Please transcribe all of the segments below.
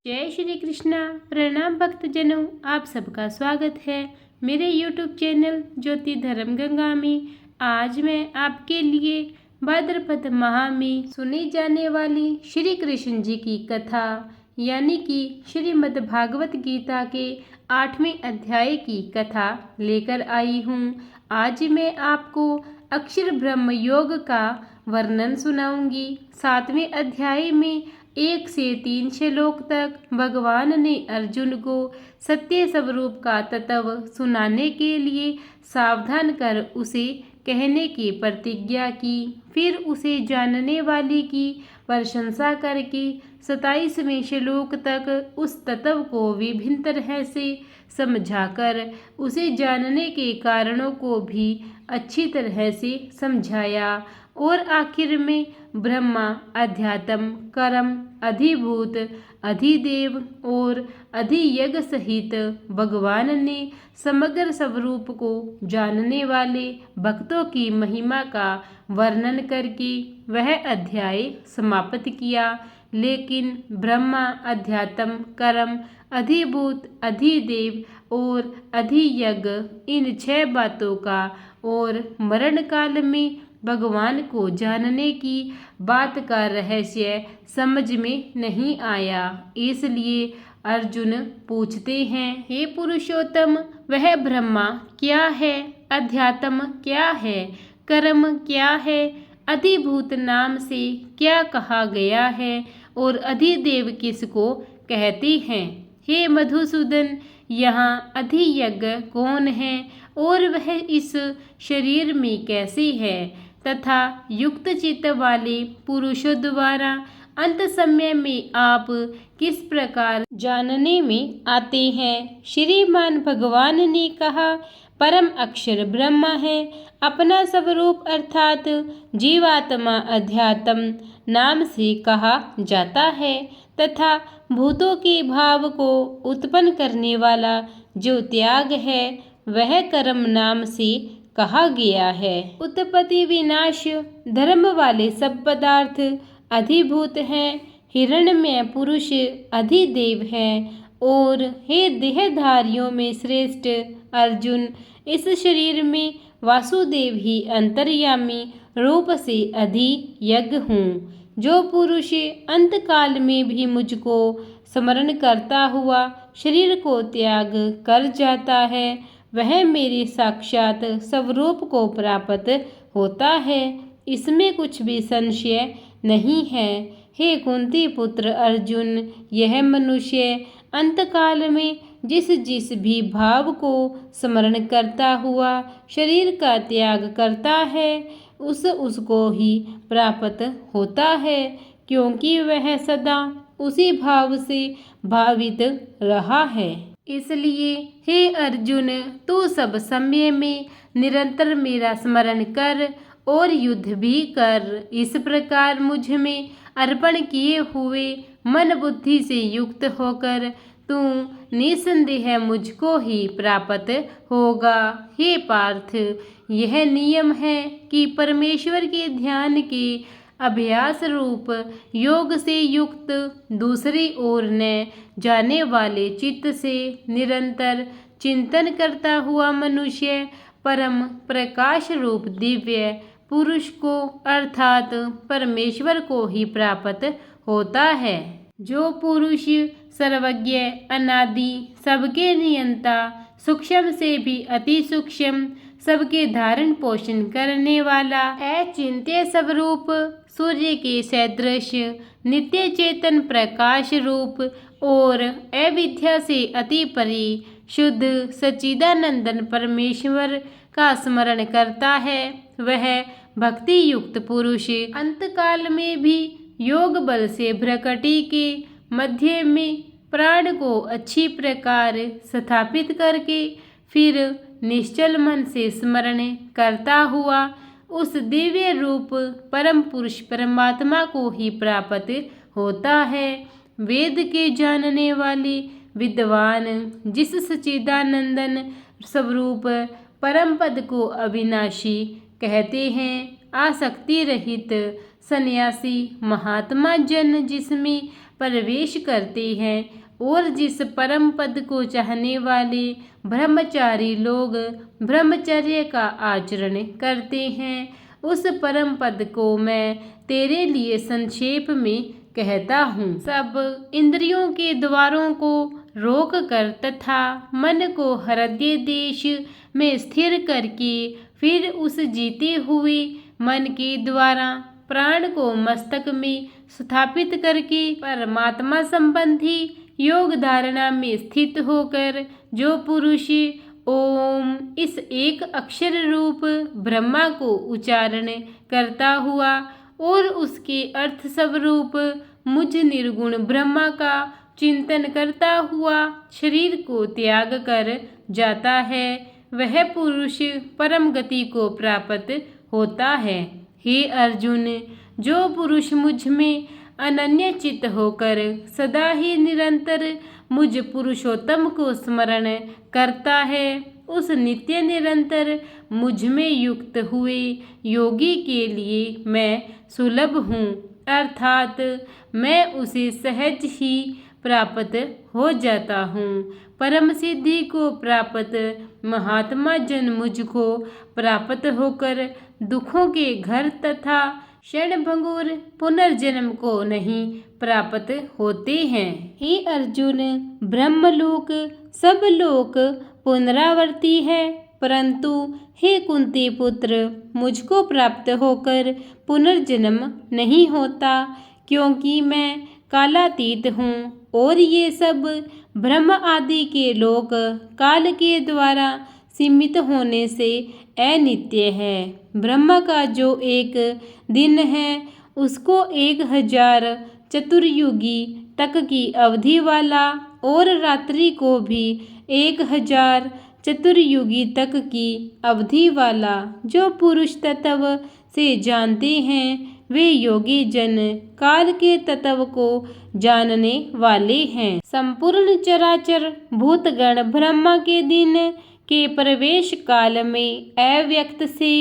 जय श्री कृष्णा। प्रणाम भक्तजनों, आप सबका स्वागत है मेरे YouTube चैनल ज्योति धर्म गंगा में। आज मैं आपके लिए भाद्रपद माह में सुनी जाने वाली श्री कृष्ण जी की कथा यानी कि श्रीमद् भागवत गीता के 8वें अध्याय की कथा लेकर आई हूँ। आज मैं आपको अक्षर ब्रह्म योग का वर्णन सुनाऊंगी। 7वें अध्याय में 1 से 3 श्लोक तक भगवान ने अर्जुन को सत्य स्वरूप का तत्व सुनाने के लिए सावधान कर उसे कहने की प्रतिज्ञा की। फिर उसे जानने वाले की प्रशंसा करके 27वें श्लोक तक उस तत्व को विभिन्न तरह से समझाकर उसे जानने के कारणों को भी अच्छी तरह से समझाया और आखिर में ब्रह्मा, अध्यात्म, कर्म, अधिभूत, अधिदेव और अधियज्ञ सहित भगवान ने समग्र स्वरूप को जानने वाले भक्तों की महिमा का वर्णन करके वह अध्याय समाप्त किया। लेकिन ब्रह्मा, अध्यात्म, कर्म, अधिभूत, अधिदेव और अधियज्ञ इन 6 बातों का और मरण काल में भगवान को जानने की बात का रहस्य समझ में नहीं आया। इसलिए अर्जुन पूछते हैं, हे पुरुषोत्तम, वह ब्रह्मा क्या है, अध्यात्म क्या है, कर्म क्या है, अधिभूत नाम से क्या कहा गया है और अधिदेव किसको कहते हैं। हे मधुसूदन, यहाँ अधियज्ञ कौन है और वह इस शरीर में कैसे है तथा युक्त चित्त वाले पुरुषों द्वारा अंत समय में आप किस प्रकार जानने में आते हैं। श्रीमान भगवान ने कहा, परम अक्षर ब्रह्मा है, अपना स्वरूप अर्थात जीवात्मा अध्यात्म नाम से कहा जाता है तथा भूतों के भाव को उत्पन्न करने वाला जो त्याग है वह कर्म नाम से कहा गया है। उत्पत्ति विनाश धर्म वाले सब पदार्थ अधिभूत हैं, हिरण्मय पुरुष अधिदेव हैं और हे देहधारियों में श्रेष्ठ अर्जुन, इस शरीर में वासुदेव ही अंतर्यामी रूप से अधियज्ञ हूँ। जो पुरुष अंत काल में भी मुझको स्मरण करता हुआ शरीर को त्याग कर जाता है वह मेरे साक्षात स्वरूप को प्राप्त होता है, इसमें कुछ भी संशय नहीं है। हे कुंती पुत्र अर्जुन, यह मनुष्य अंतकाल में जिस जिस भी भाव को स्मरण करता हुआ शरीर का त्याग करता है उसको ही प्राप्त होता है, क्योंकि वह सदा उसी भाव से भावित रहा है। इसलिए हे अर्जुन, तू सब समय में निरंतर मेरा स्मरण कर और युद्ध भी कर। इस प्रकार मुझ में अर्पण किए हुए मन बुद्धि से युक्त होकर तू निसंदेह मुझको ही प्राप्त होगा। हे पार्थ, यह नियम है कि परमेश्वर के ध्यान के अभ्यास रूप योग से युक्त दूसरी ओर न जाने वाले चित्त से निरंतर चिंतन करता हुआ मनुष्य परम प्रकाश रूप दिव्य पुरुष को अर्थात परमेश्वर को ही प्राप्त होता है। जो पुरुष सर्वज्ञ, अनादि, सबके नियंता, सूक्ष्म से भी अति सूक्ष्म, सबके धारण पोषण करने वाला, अचिंत्य स्वरूप, सूर्य के सदृश, नित्य चेतन प्रकाश रूप और अविद्या से अति परे शुद्ध सच्चिदानंदन परमेश्वर का स्मरण करता है वह भक्ति युक्त पुरुष अंतकाल में भी योग बल से भ्रकटी के मध्य में प्राण को अच्छी प्रकार स्थापित करके फिर निश्चल मन से स्मरण करता हुआ उस दिव्य रूप परम पुरुष परमात्मा को ही प्राप्त होता है। वेद के जानने वाले विद्वान जिस सच्चिदानंदन स्वरूप परम पद को अविनाशी कहते हैं, आसक्ति रहित सन्यासी महात्मा जन जिसमें प्रवेश करते हैं और जिस परम पद को चाहने वाले ब्रह्मचारी लोग ब्रह्मचर्य का आचरण करते हैं, उस परम पद को मैं तेरे लिए संक्षेप में कहता हूँ। सब इंद्रियों के द्वारों को रोक कर तथा मन को हृदय देश में स्थिर करके फिर उस जीते हुए मन के द्वारा प्राण को मस्तक में स्थापित करके परमात्मा संबंधी योग धारणा में स्थित होकर जो पुरुष ओम इस एक अक्षर रूप ब्रह्मा को उच्चारण करता हुआ और उसके अर्थ स्वरूप मुझ निर्गुण ब्रह्मा का चिंतन करता हुआ शरीर को त्याग कर जाता है, वह पुरुष परम गति को प्राप्त होता है। हे अर्जुन, जो पुरुष मुझ में अनन्य चित्त होकर सदा ही निरंतर मुझ पुरुषोत्तम को स्मरण करता है, उस नित्य निरंतर मुझ में युक्त हुए योगी के लिए मैं सुलभ हूँ, अर्थात मैं उसे सहज ही प्राप्त हो जाता हूँ। परम सिद्धि को प्राप्त महात्मा जन मुझको प्राप्त होकर दुखों के घर तथा क्षणभंगुर पुनर्जन्म को नहीं प्राप्त होते हैं। हे अर्जुन, ब्रह्मलोक सब लोक पुनरावर्ती है, परंतु हे कुंती पुत्र, मुझको प्राप्त होकर पुनर्जन्म नहीं होता, क्योंकि मैं कालातीत हूँ और ये सब ब्रह्म आदि के लोक काल के द्वारा सीमित होने से अनित्य है। ब्रह्म का जो एक दिन है उसको 1000 चतुर्युगी तक की अवधि वाला और रात्रि को भी 1000 चतुर्युगी तक की अवधि वाला जो पुरुष तत्व से जानते हैं वे योगी जन काल के तत्व को जानने वाले हैं। संपूर्ण चराचर भूतगण ब्रह्मा के दिन के प्रवेश काल में अव्यक्त से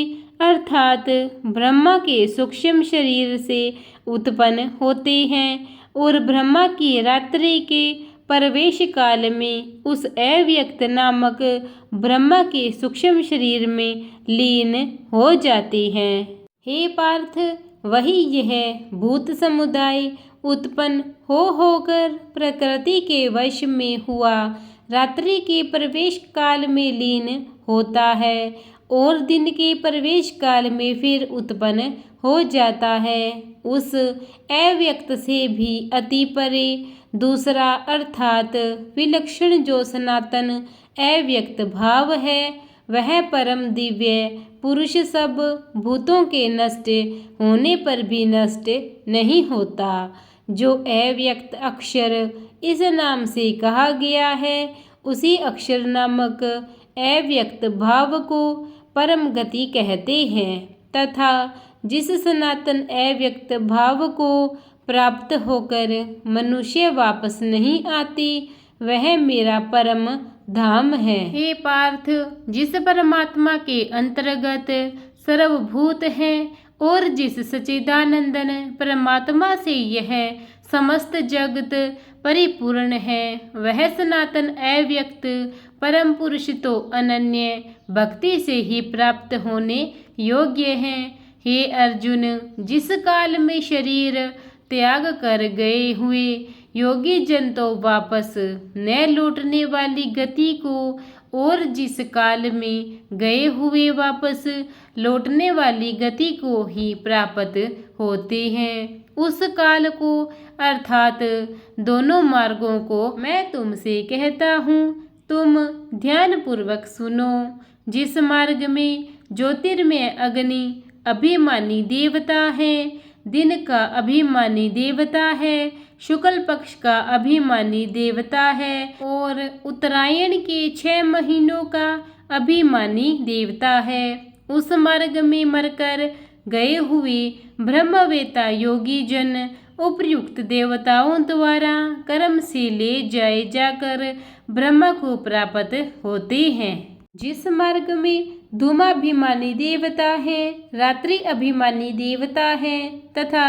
अर्थात ब्रह्मा के सूक्ष्म शरीर से उत्पन्न होते हैं और ब्रह्मा की रात्रि के प्रवेश काल में उस अव्यक्त नामक ब्रह्मा के सूक्ष्म शरीर में लीन हो जाते हैं। हे पार्थ, वही यह भूत समुदाय उत्पन्न होकर प्रकृति के वश में हुआ रात्रि के प्रवेश काल में लीन होता है और दिन के प्रवेश काल में फिर उत्पन्न हो जाता है। उस अव्यक्त से भी अति परे दूसरा अर्थात विलक्षण जो सनातन अव्यक्त भाव है, वह परम दिव्य पुरुष सब भूतों के नष्ट होने पर भी नष्ट नहीं होता। जो अव्यक्त अक्षर इस नाम से कहा गया है, उसी अक्षर नामक अव्यक्त भाव को परम गति कहते हैं तथा जिस सनातन अव्यक्त भाव को प्राप्त होकर मनुष्य वापस नहीं आती, वह मेरा परम धाम है। हे पार्थ, जिस परमात्मा के अंतर्गत सर्वभूत हैं और जिस सच्चिदानंदन परमात्मा से यह समस्त जगत परिपूर्ण है, वह सनातन अव्यक्त परम पुरुष तो अनन्य भक्ति से ही प्राप्त होने योग्य हैं। हे अर्जुन, जिस काल में शरीर त्याग कर गए हुए योगी जन तो वापस न लौटने वाली गति को और जिस काल में गए हुए वापस लौटने वाली गति को ही प्राप्त होते हैं, उस काल को अर्थात दोनों मार्गों को मैं तुमसे कहता हूँ, तुम ध्यान पूर्वक सुनो। जिस मार्ग में ज्योतिर्मय अग्नि अभिमानी देवता है, दिन का अभिमानी देवता है, शुक्ल पक्ष का अभिमानी देवता है और उत्तरायण के 6 महीनों का अभिमानी देवता है, उस मार्ग में मरकर गए हुए ब्रह्मवेता योगी जन उपयुक्त देवताओं द्वारा कर्म से ले जाए जाकर ब्रह्म को प्राप्त होते हैं। जिस मार्ग में धूमाभिमानी देवता है, रात्रि अभिमानी देवता है तथा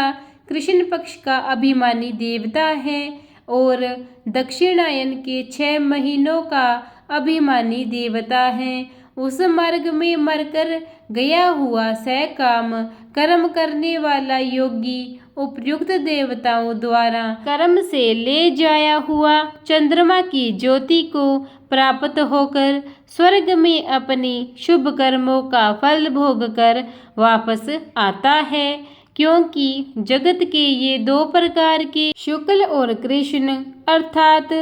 कृष्ण पक्ष का अभिमानी देवता है और दक्षिणायन के 6 महीनों का अभिमानी देवता है। उस मार्ग में मरकर गया हुआ सकाम कर्म करने वाला योगी उपयुक्त देवताओं द्वारा कर्म से ले जाया हुआ चंद्रमा की ज्योति को प्राप्त होकर स्वर्ग में अपने शुभ कर्मों का फल भोग कर वापस आता है। क्योंकि जगत के ये 2 प्रकार के शुक्ल और कृष्ण अर्थात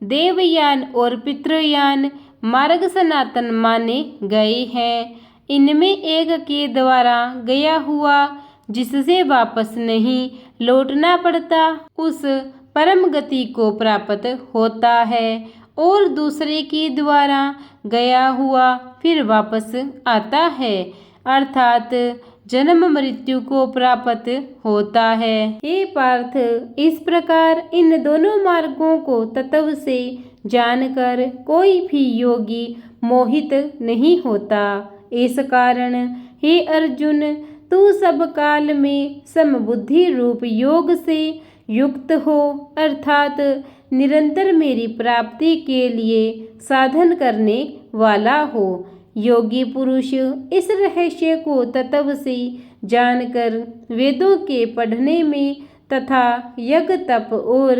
देवयान और पितृयान मार्ग सनातन माने गए हैं। इनमें एक के द्वारा गया हुआ जिससे वापस नहीं लौटना पड़ता उस परम गति को प्राप्त होता है और दूसरे के द्वारा गया हुआ फिर वापस आता है अर्थात जन्म मृत्यु को प्राप्त होता है। हे पार्थ, इस प्रकार इन दोनों मार्गों को तत्व से जानकर कोई भी योगी मोहित नहीं होता। इस कारण हे अर्जुन, तू सब काल में समबुद्धि रूप योग से युक्त हो अर्थात निरंतर मेरी प्राप्ति के लिए साधन करने वाला हो। योगी पुरुष इस रहस्य को तत्व से जानकर वेदों के पढ़ने में तथा यज्ञ तप और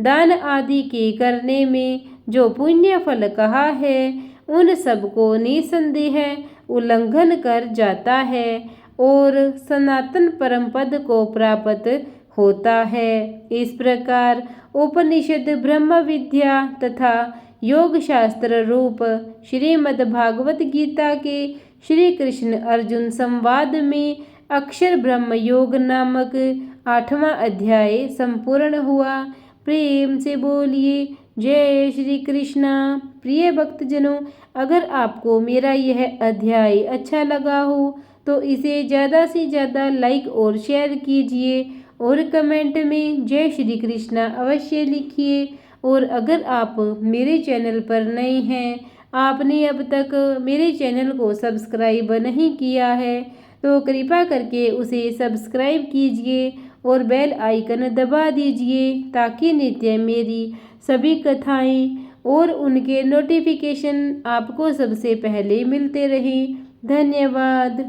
दान आदि के करने में जो पुण्य फल कहा है उन सबको निसंदेह उल्लंघन कर जाता है और सनातन परम पद को प्राप्त होता है। इस प्रकार उपनिषद ब्रह्म विद्या तथा योग शास्त्र रूप श्रीमद् भागवत गीता के श्री कृष्ण अर्जुन संवाद में अक्षर ब्रह्म योग नामक 8वां अध्याय संपूर्ण हुआ। प्रेम से बोलिए जय श्री कृष्णा। प्रिय भक्तजनों, अगर आपको मेरा यह अध्याय अच्छा लगा हो तो इसे ज़्यादा से ज़्यादा लाइक और शेयर कीजिए और कमेंट में जय श्री कृष्णा अवश्य लिखिए। और अगर आप मेरे चैनल पर नए हैं, आपने अब तक मेरे चैनल को सब्सक्राइब नहीं किया है तो कृपया करके उसे सब्सक्राइब कीजिए और बेल आइकन दबा दीजिए ताकि नित्य मेरी सभी कथाएं और उनके नोटिफिकेशन आपको सबसे पहले मिलते रहें। धन्यवाद।